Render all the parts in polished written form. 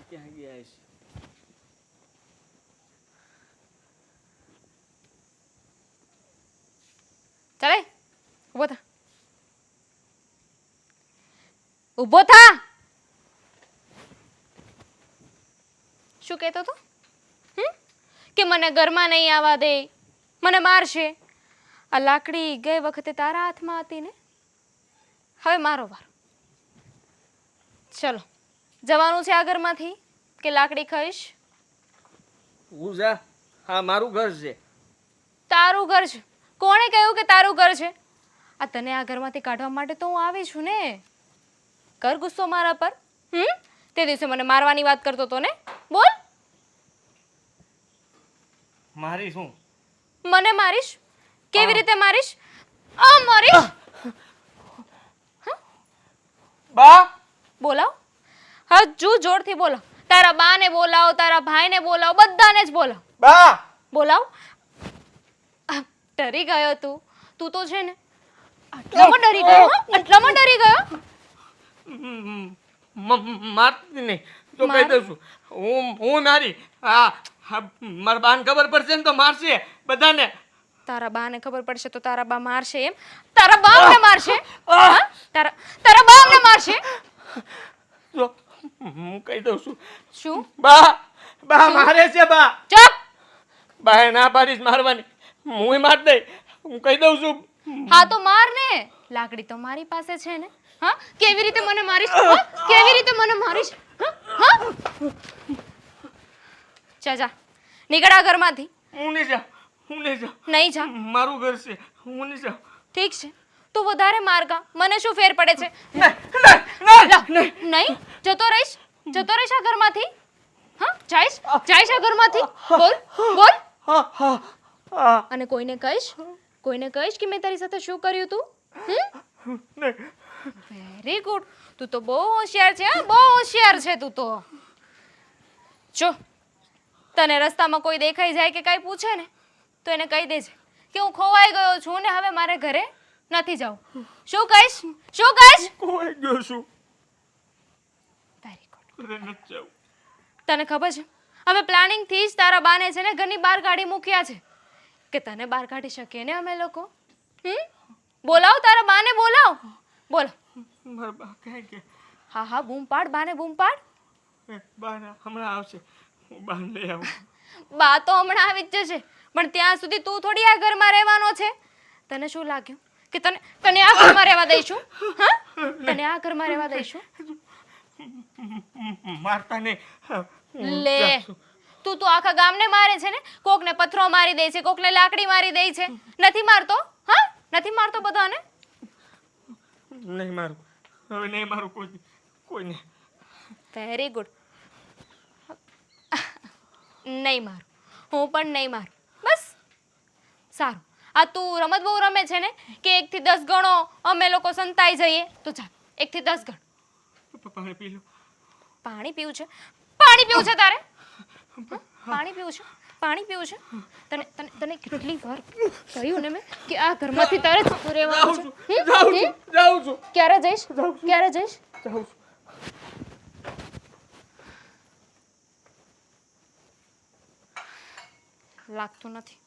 ક્યાં ગયા છે? ચાલે ઊભો થા, ઊભો થા. શું કહેતો તો? કે મને ઘરમાં નહીં આવવા દે, મને મારશે. આ લાકડી ગઈ વખતે તારા હાથમાં હતી ને, હવે મારો વાર. ચલો, જવાનું છે આ ઘરમાંથી કે લાકડી ખાઈશ? તું જા, હા મારું ઘર છે. તારું ઘર છે? કોણે કહ્યું કે તારું ઘર છે? આ તને આ ઘરમાંથી કાઢવા માટે તો હું આવી છું ને. કર ગુસ્સો મારા પર. તે દિવસે મને મારવાની વાત કરતો તો ને, બોલ. મારી શું? મને મારીશ? કેવી રીતે મારીશ? આ મારીશ. બા બોલાવ, હજુ જોરથી બોલાવ. તારા બાને બોલાવ, તારા ભાઈને બોલાવ, બધાને જ બોલાવ. બા બોલાવ. ડરી ગયો તું? તું તો છે ને આટલામાં ડરી ગયો, આટલામાં ડરી ગયો. મારતી નહીં તો કહી દઉં છું. હું નારી. હા મારા બાને ખબર પડશે ને તો મારશે બધાને. તારા બાને ખબર પડશે તો તારા બા મારશે એમ? તારા બાપને મારશે? તારા બાપને મારશે? જો હું કહી દઉં છું. શું? બા મારે છે બા. ચૂપ. બાએ ના પાડીશ મારવાની, હું માર દઈ. હું કહી દઉં છું. હા તો માર ને, લાકડી તો મારી પાસે છે ને. હા કેવી રીતે મને મારીશ? કેવી રીતે મને મારીશ? જા નીકળ આ ઘરમાંથી. હું નહીં જાઉં. નહીં જા. મારું ઘર છે, હું નહીં જાઉં. ઠીક છે, તું વધારે મારગા, મને શું ફેર પડે છે? નહીં જતો રહીશ આ ઘરમાંથી? હા જઈશ આ ઘરમાંથી? બોલ. અને કોઈને કહીશ કે મેં તારી સાથે શું કર્યું તું? Very good. તું તો બહુ હોશિયાર છે. બહુ હોશિયાર છે તું તો. જો તને રસ્તામાં કોઈ દેખાઈ જાય કે કાંઈ પૂછે ને તો એને કહી દેજે કે હું ખોવાઈ ગયો છું ને હવે મારે ઘરે નથી જવું. શું કહીશ? ખોવાઈ ગયો છું. Very good. ઘરે નથી જાઉં. તને ખબર છે અમે પ્લાનિંગ થી જ તારા બાને છે ને ઘરની બહાર કાઢી મૂક્યા છે કે તને બહાર કાઢી શકીએ ને અમે લોકો. બોલાવ તારા બાને, બોલાવ. બોલ. મારા બા ક્યાં ગયા? હા બૂમ પાડ, બાને બૂમ પાડ. બા હમણાં આવશે, હું બાને લઈ આવું. બા તો હમણાં આવી જ જશે, પણ ત્યાં સુધી તું થોડી આ ઘરમાં રહેવાનો છે. તને શું લાગ્યું કે તને આ ઘરમાં રહેવા દઈશું? તને આ ઘરમાં રહેવા દઈશું? મારતા નહીં. લે તું તો આખા ગામને મારે છે ને. કોકને પથ્થરો મારી દે છે, કોકને લાકડી મારી દે છે. નથી મારતો? નથી મારતો બધાને? નહીં મારું, હવે નહીં મારું કોઈને. Very good. નહીં મારું, હું પણ નહીં મારું. બસ સારું. આ તું રમત બહુ રમે છે ને કે 1 થી 10 ગણો અમે લોકો સંતાઈ જઈએ. તો ચાલ 1 થી 10 ગણ. પાણી પી લો. પાણી પીવું છે? પાણી પીવું છે તારે? પાણી પીવું છે? તને કેટલી વાર કહ્યું ને મેં કે આ ઘરમાંથી તારે જતું રહેવાનું છે? જાઉં છું. ક્યારે જઈશ? લાગતું નથી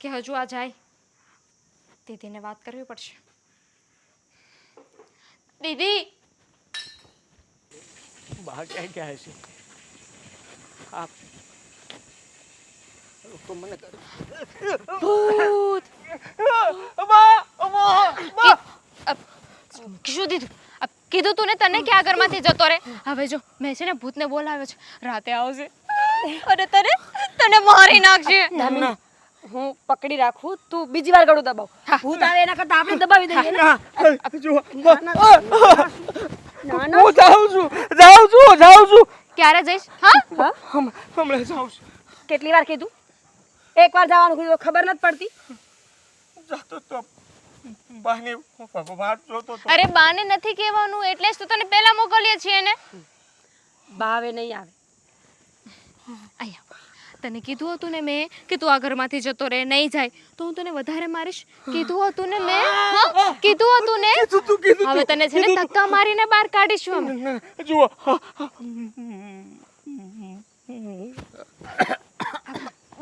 કે હજુ આ જાય. દીદીને વાત કરવી પડશે. દીદી બા ક્યાં હશે? આ તો મને ભૂત. શું દીધું? કીધું તું ને તને કે આ ઘરમાંથી જતો રહે. હવે જો મેં છે ને ભૂતને બોલાવ્યો છે, રાતે આવશે અને તને મારી નાખશે. હું પકડી રાખું, તું બીજી વાર ગળું દબાવ. ભૂત આવે એના કરતા આપણે દબાવી દઈએ ને. હું જાઉં છું. ક્યારે જઈશ? હમણાં જાઉં છું. કેટલી વાર કીધું? એકવાર જવાનું કીધું, ખબર નથી પડતી. જાતો તો બાને વાત જોતો તો. અરે બાને નથી કહેવાનું એટલે જ તો તને પહેલા મોકલીએ છીએ ને. બાવે નહીં આવે. અહીંયા તને કીધું હતું ને મેં કે તું આ ઘરમાંથી જતો રહે, નહીં જાય તો હું તને વધારે મારીશ. કીધું હતું ને મેં, હા કીધું હતું ને. હવે તને છે ને ધક્કા મારીને બહાર કાઢીશું અમે. જુઓ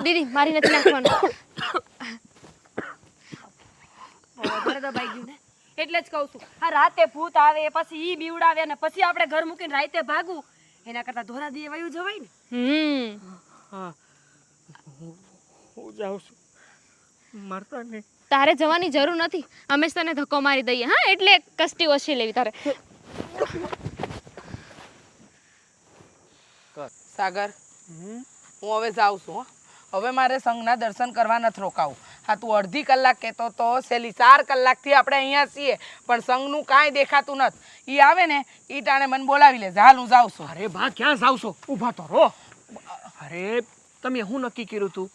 દીદી મારી નથી નાખવાનું. વધારે દબાઈ ગયું ને એટલે જ કહું છું આ રાતે ભૂત આવે પછી ઈ બીવડાવે અને પછી આપણે ઘર મૂકીને રાતે ભાગવું એના કરતા ધોરા દીએ વયું જવાય ને. હા હું જાઉં છું, મારતા નહીં. તારે જવાની જરૂર નથી, અમે જ તને ધક્કો મારી દઈએ. હા એટલે કષ્ટી ઓછી લેવી તારે. સાગર હું હવે જાઉં છું હો. હવે મારે સંઘના દર્શન કરવા નથી રોકાવું. હા તું અડધી કલાક કહેતો તો છેલ્લી 4 કલાકથી આપણે અહીંયા છીએ પણ સંઘનું કાંઈ દેખાતું નથી. એ આવે ને એ ટાણે મને બોલાવી લેજે. હાલ હું જાઉં છું. અરે બા ક્યાં જાવ છો? ઊભા તો રહો. અરે તમે હું નક્કી કર્યું તું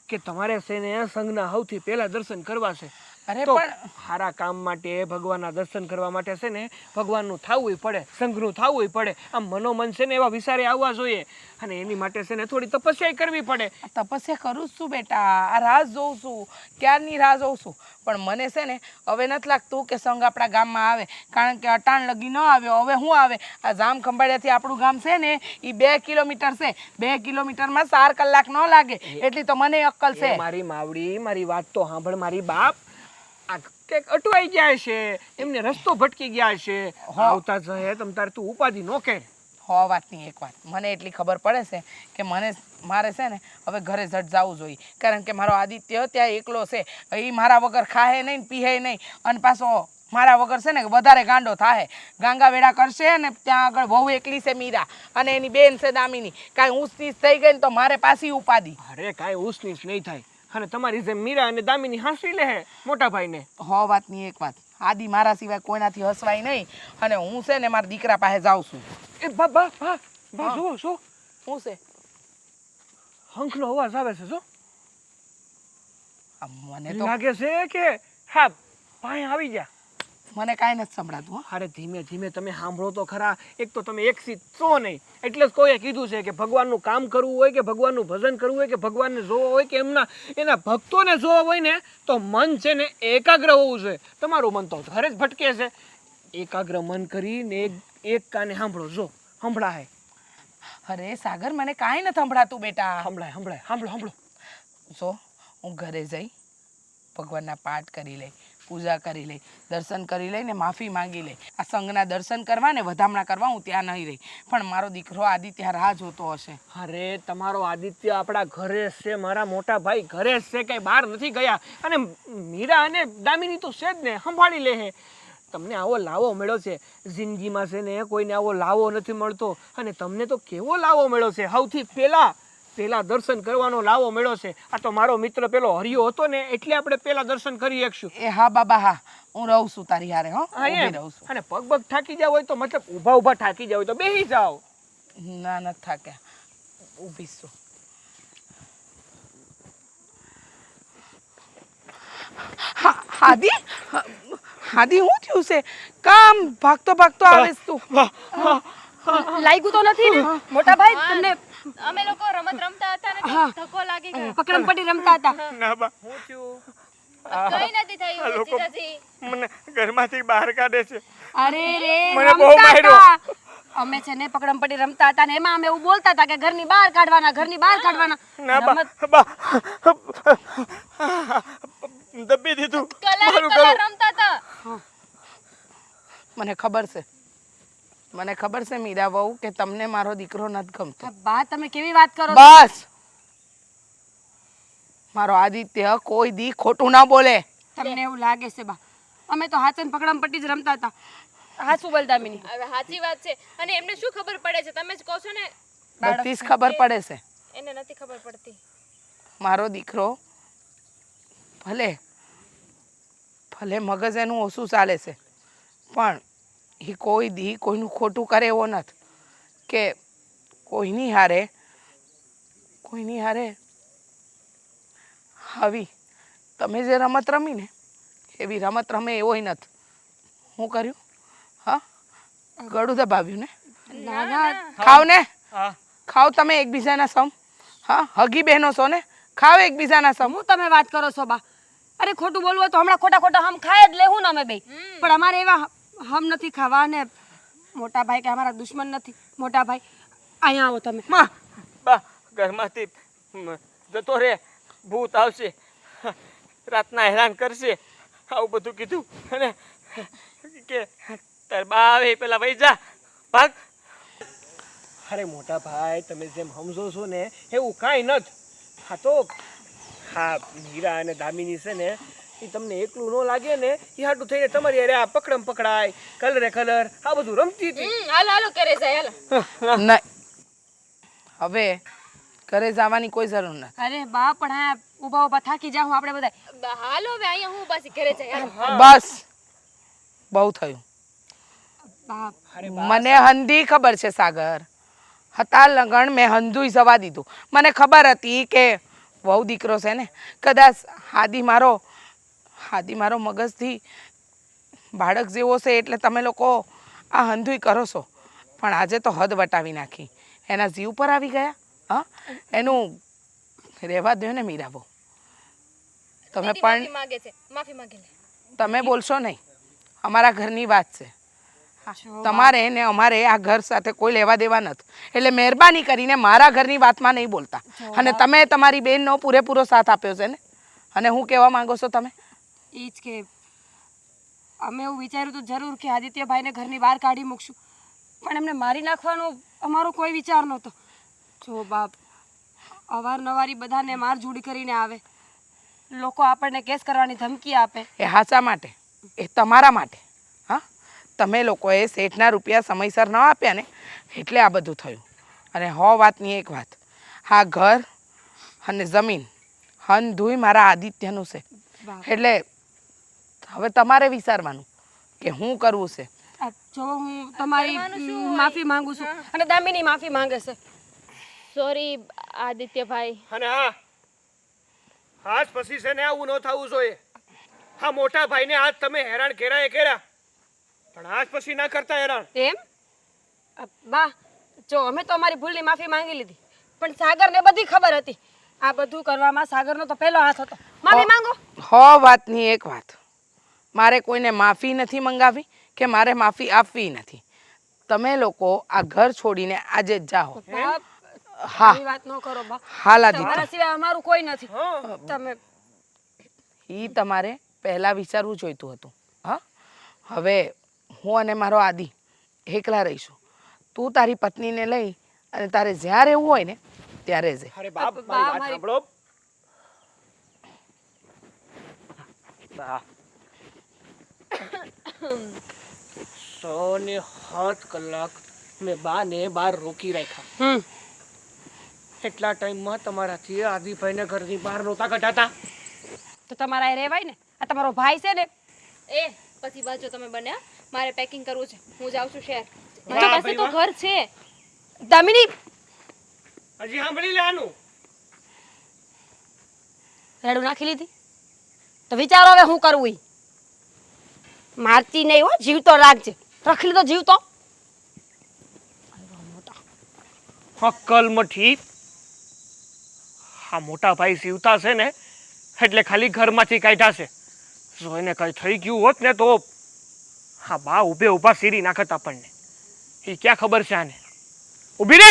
કે તમારે છે ને સંઘના સૌથી પહેલા દર્શન કરવા છે? અરે તો પણ સારા કામ માટે ભગવાનના દર્શન કરવા માટે છે ને ભગવાનનું થવું પડે, સંઘનું થવું પડે. આમ મનોમન છે ને એવા વિચારે આવવા જોઈએ અને એની માટે છે ને થોડી તપસ્યા કરવી પડે. તપસ્યા કરું જ છું બેટા. આ રાહ જોઉં છું, ક્યારની રાહ જોઉં છું. પણ મને છે ને હવે નથી લાગતું કે સંઘ આપણા ગામમાં આવે, કારણ કે અટાણ લગી ન આવ્યો. હવે શું આવે? આ જામ ખંભાળિયાથી આપણું ગામ છે ને એ 2 કિલોમીટર છે. 2 કિલોમીટરમાં 4 કલાક ન લાગે એટલી તો મને અક્કલ છે. મારી માવડી, મારી વાત તો સાંભળ મારી બાપ. આ કંઈક અટવાઈ ગયા છે, એમને રસ્તો ભટકી ગયા છે. આવતા જશે તમ તારે તું ઉપાધિ નો કે. હો વાતની એક વાત મને એટલી ખબર પડે છે કે મારે છે ને હવે ઘરે જટ જવું જોઈએ, કારણ કે મારો આદિત્ય ત્યાં એકલો છે. એ મારા વગર ખાહે નહીં ને પીહે નહીં અને પાછો મારા વગર છે ને વધારે ગાંડો થાય. ગાંગા વેડા કરશે ને ત્યાં આગળ બહુ એકલી છે મીરા અને એની બેન છે દામિની. કાંઈ ઊંચ નીચ થઈ ગઈ ને તો મારે પાછી ઉપાધિ. અરે કાંઈ ઊંચ નીચ નહીં થાય અને તમારી જેમ મીરા અને દામિની હાંસી લે મોટા ભાઈને. હો વાતની એક વાત, આદિ મારા સિવાય કોઈનાથી હસવાય નહીં અને હું છે ને મારા દીકરા પાસે જાઉં છું. એ બા બા બા બા જુઓ શું શું છે? હંખનો અવાજ આવે છે શું? મને તો લાગે છે કે હા ભાઈ આવી ગયા. મને કાંઈ નથી સંભળાતું હો. અરે ધીમે ધીમે તમે સાંભળો તો ખરા. એક તો તમે એકસીત છો નહીં એટલે જ કોઈએ કીધું છે કે ભગવાનનું કામ કરવું હોય કે ભગવાનનું ભજન કરવું હોય કે ભગવાનને જોવો હોય કે એના ભક્તોને જોવા હોય ને તો મન છે ને એકાગ્ર હોવું જોઈએ. તમારું મન તો ઘરે જ ભટકે છે. એકાગ્ર મન કરીને એક કાને સાંભળો. જો સંભળાય. અરે સાગર મને કાંઈ નથી સંભળાતું બેટા. સંભળાય સંભળાય સાંભળો સાંભળો. જો હું ઘરે જઈ ભગવાનના પાઠ કરી લઈ, પૂજા કરી લઈ, દર્શન કરી લઈને માફી માંગી લઈ. આ સંઘના દર્શન કરવા ને વધામણા કરવા હું ત્યાં નહીં રહી, પણ મારો દીકરો આદિત્ય રાહ જોતો હશે. અરે તમારો આદિત્ય આપણા ઘરે જ છે, મારા મોટા ભાઈ ઘરે જ છે, કઈ બહાર નથી ગયા. અને મીરા અને દામિની તો છે જ ને, સંભાળી લે છે. તમને આવો લાવો મળ્યો છે જિંદગીમાં છે ને કોઈને આવો લાવો નથી મળતો અને તમને તો કેવો લાવો મળ્યો છે. સૌથી પહેલા દર્શન કરવાનો લાવો મળ્યો છે. આ તો મારો મિત્ર પેલો હરિયો હતો ને એટલે આપણે પહેલા દર્શન કરી શકશું. એ હા બાબા હા, હું રહું છું તારી હારે. હો ઊભી રહું છું. અને પગ થાકી જાવ હોય તો મતલબ ઊભા થાકી જાવ હોય તો બેસી જાઓ. ના નથી થાક્યા, ઊભી છું. હાદી હાદી હું થયું છે? કામ ભાગતો આવેશ તું? લાગ્યું તો નથી ને મોટા ભાઈ તમને? અમે લોકો રમત રમતા હતા ને ધક્કો લાગી ગયો. પકડમપટ્ટી રમતા હતા. ના બા હું થયું? કઈ નથી થયું જીજાજી. મને ઘરમાંથી બહાર કાઢે છે. અરે રે મને બહુ રમતા માર્યો. હતા. અમે છે ને પકડમપટ્ટી રમતા હતા ને એમાં અમે એવું બોલતા હતા કે ઘરની બહાર કાઢવાના. ના બા દબી દીધું. કલર રમતા હતા. મને ખબર છે મીરા બહુ કે તમને મારો દીકરો નથી ગમતો. બા તમે કેવી વાત કરો છો? બસ મારો આદિત્ય કોઈ દી ખોટું ના બોલે. તમને એવું લાગે છે બા? અમે તો હાથે પકડમપટ્ટી જ રમતા હતા. હા શું બોલતા મિની? હવે સાચી વાત છે અને એમને શું ખબર પડે છે? તમે જ કહો છો ને. બધી જ ખબર પડે છે. એને નથી ખબર પડતી. મારો દીકરો ભલે મગજ એનું ઓછું ચાલે છે પણ એ કોઈ દી કોઈનું ખોટું કરે એવો નથી કે કોઈની હારે આવી તમે જે રમત રમી ને એવી રમત રમે એવોય નથી. શું કર્યું? હા ગળું દબાવ્યું ને? ના ના ખાવ ને ખાવ તમે એકબીજાના સમ. હા હગી બહેનો છો ને, ખાવ એકબીજાના સમ. હું તમે વાત કરો છો બા? અરે ખોટું બોલવું હોય તો હમણાં ખોટા ખોટા હમ ખાય જ લેવું ને અમે બે. પણ અમારે એવા હમ નથી ખાવા ને મોટા ભાઈ કે અમારા દુશ્મન નથી. મોટા ભાઈ અહીંયા આવો તમે. માં બા ઘરમાંથી જતો રે, ભૂત આવશે, રાતના હેરાન કરશે, આવું બધું કીધું. અને કે તાર બા આવે એ પેલા વહી જા, ભાગ. અરે મોટા ભાઈ તમે જેમ સમજો છો ને એવું કાંઈ નથી. હા તો હા મીરા અને દામિની છે ને એ તમને એકલું ન લાગે ને એ હાટું થઈને તમારી અરે આ પકડમ પકડાય, કલરે કલર આ બધું રમતી હતી. હાલો હાલો કરે જાય હાલો. નહીં, હવે ઘરે જવાની કોઈ જરૂર નથી. અરે બા પણ હા ઊભા ઊભા થાકી જાઉં આપણે બધા. હાલો હવે અહીંયા હું પાછી ઘરે જાય હાલો. બસ બહુ થયું. બા મને હંધી ખબર છે સાગર, હતા લગન મેં હંધુય જવા દીધું. મને ખબર હતી કે વહુ દીકરો છે ને કદાચ હાદી મારો મગજથી બાળક જેવો છે એટલે તમે લોકો આ હંધુય કરો છો. પણ આજે તો હદ વટાવી નાખી, એના જીવ પર આવી ગયા. હા એનું રહેવા દો ને મીરાબો. તમે દીદી પણ માફી માંગે છે, માફી માંગે લે. તમે બોલશો નહીં, અમારા ઘરની વાત છે. જો તમારે ને અમારે આ ઘર સાથે કોઈ લેવા દેવા નથી, એટલે મહેરબાની કરીને મારા ઘરની વાતમાં નહીં બોલતા. અને તમે તમારી બેનનો પૂરેપૂરો સાથ આપ્યો છે ને. અને હું કહેવા માંગો છો તમે? એ જ કે અમે એવું વિચાર્યું હતું જરૂર કે આદિત્યભાઈને ઘરની બહાર કાઢી મૂકશું, પણ એમને મારી નાખવાનો અમારો કોઈ વિચાર નહોતો. જો બાપ અવારનવાર ઈ બધાને માર ઝૂડી કરીને આવે, લોકો આપણને કેસ કરવાની ધમકી આપે. એ હાચા માટે, એ તમારા માટે. હા તમે લોકોએ શેઠના રૂપિયા સમયસર ન આપ્યા ને એટલે આ બધું થયું. અને વાતની એક વાત, આ ઘર અને જમીન હંધુય મારા આદિત્યનું છે. એટલે હવે તમારે વિચારવાનું કે હું કરવું છે. જો હું તમારી માફી માંગુ છું અને દામિની માફી માંગે છે. સોરી આદિત્યભાઈ. અને હા આજ પછી છે ને આવું ન થવું જોઈએ. હા મોટા ભાઈને આજ તમે હેરાન કર્યા પણ આજ પછી ના કરતા હેરાન. એમ બા જો અમે તો અમારી ભૂલની માફી માંગી લીધી, પણ સાગરને બધી ખબર હતી. આ બધું કરવામાં સાગરનો તો પહેલો હાથ હતો. માફી માંગો. વાતની એક વાત, મારે કોઈને માફી નથી મંગાવી કે મારે માફી આપવી નથી. તમે લોકો આ ઘર છોડીને આજે જ જાઓ. બા, હા આવી વાત ન કરો બા. હાલ આદિત્ય, તમારા સિવાય અમારું કોઈ નથી. તમે એ તમારે પહેલાં વિચારવું જોઈતું હતું. હા હવે હું અને મારો આદિ એકલા રહીશું. તું તારી પત્નીને લઈ અને તારે જ્યાં રહેવું હોય ને ત્યારે જ. અરે બાપ બા, મારી વાત મારી- સાંભળો. બા 6 કલાક મેં બાને બહાર રોકી રાખ્યા. એટલા ટાઈમમાં તમારાથી આદિભાઈને ઘરની બહાર નહોતા કઢાતા. તો તમારા એ રહેવાય ને. આ તમારો ભાઈ છે ને. એ પછી બાજુ તમે બન્યા, મારે પેકિંગ કરવું છે, હું જાઉં છું શહેર. વાહ, મારી પાસે ભાઈ, તો વાહ. ઘર છે. દામિની હજી સાંભળી લે આનું. રેડું નાખી લીધી તો વિચારો હવે શું કરવું ઈ. મારતી નહીં હો, જીવતો રાખજે. રખી લીધો જીવતો. અક્કલ મઠી. હા મોટા ભાઈ સીવતા છે ને એટલે ખાલી ઘરમાંથી કાઢ્યા છે. જો એને કઈ થઈ ગયું હોત ને તો હા બા ઊભે ઊભા સીરી નાખત આપણને. એ ક્યાં ખબર છે આને. ઊભી રે.